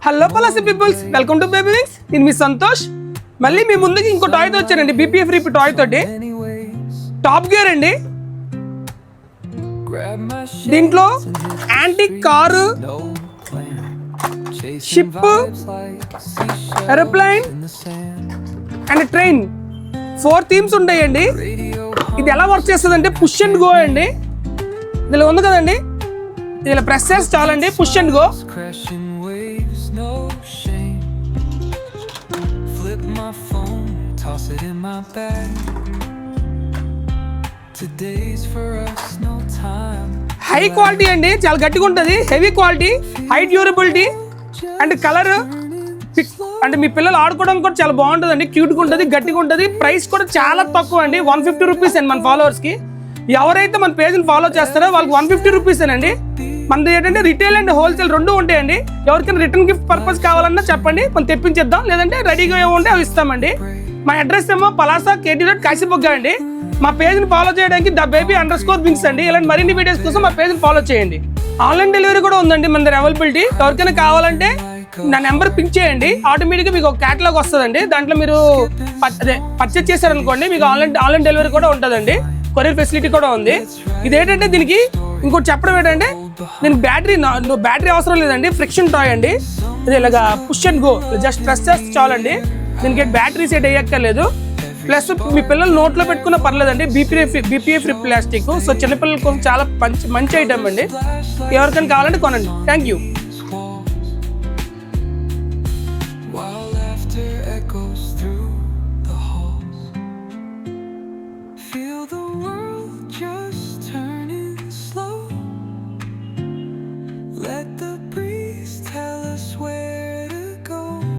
Hello పలాసి peoples, welcome to baby wings. నేను మీ సంతోష్. మళ్ళీ మీ ముందుకి ఇంకో టాయ్ తో వచ్చానండి. BPF రిప్ టాయ్ తోటి టాప్ గేర్ అండి. దీంట్లో antique car, ship, aeroplane and train 4 themes ఉంటాయండి. ఇది ఎలా వర్క్ చేస్తుంది అంటే పుష్ అండ్ గో అండి. ఇందులో ఉంది కదండి, ఇలా ప్రెస్ చేసి చాలండి, push and go. High quality అండి, చాలా గట్టిగా ఉంటుంది, heavy quality, high durability and colour. అంటే మీ పిల్లలు ఆడుకోవడానికి కూడా చాలా బాగుంటుంది, క్యూట్గా ఉంటుంది, గట్టిగా ఉంటుంది. ప్రైస్ కూడా చాలా తక్కువ అండి, 150 రూపీస్ అండి. మన ఫాలోవర్స్కి ఎవరైతే మన పేజ్ని ఫాలో చేస్తారో వాళ్ళకి 150 రూపీస్ అండి. మనది ఏంటంటే రిటైల్ అండ్ హోల్సేల్ రెండు ఉంటాయండి. ఎవరికైనా రిటర్న్ గిఫ్ట్ పర్పస్ కావాలన్నా చెప్పండి, మనం తెప్పించేద్దాం. లేదంటే రెడీగా ఉంటే అవి ఇస్తామండి. మా అడ్రస్ ఏమో పలాస KT రోడ్ కాశీబొగ్గ అండి. మా పేజ్ని ఫాలో చేయడానికి @baby_wings అండి. ఇలాంటి మరిన్ని వీడియోస్ కోసం మా పేజ్ని ఫాలో చేయండి. ఆన్లైన్ డెలివరీ కూడా ఉందండి మన దగ్గర అవైలబిలిటీ. ఎవరికైనా కావాలంటే నా నెంబర్ పింక్ చేయండి, ఆటోమేటిక్గా మీకు ఒక క్యాటలాగ్ వస్తుందండి. దాంట్లో మీరు పర్చేజ్ చేశారనుకోండి, మీకు ఆన్లైన్ డెలివరీ కూడా ఉంటుందండి. కొరియర్ ఫెసిలిటీ కూడా ఉంది. ఇదేంటంటే దీనికి ఇంకోటి చెప్పడం ఏంటంటే, దీనికి బ్యాటరీ అవసరం లేదండి, ఫ్రిక్షన్ టాయ్ అండి. ఇది ఇలాగా push and go, just press చేస్తే చాలండి. దీనికి బ్యాటరీ సెట్ అయ్యక్కర్లేదు. ప్లస్ మీ పిల్లలు నోట్లో పెట్టుకున్న పర్లేదండి. BPF రిప్ ప్లాస్టిక్. సో చిన్నపిల్లల కోసం చాలా మంచి ఐటమ్ అండి. ఎవరికైనా కావాలంటే కొనండి. Thank you.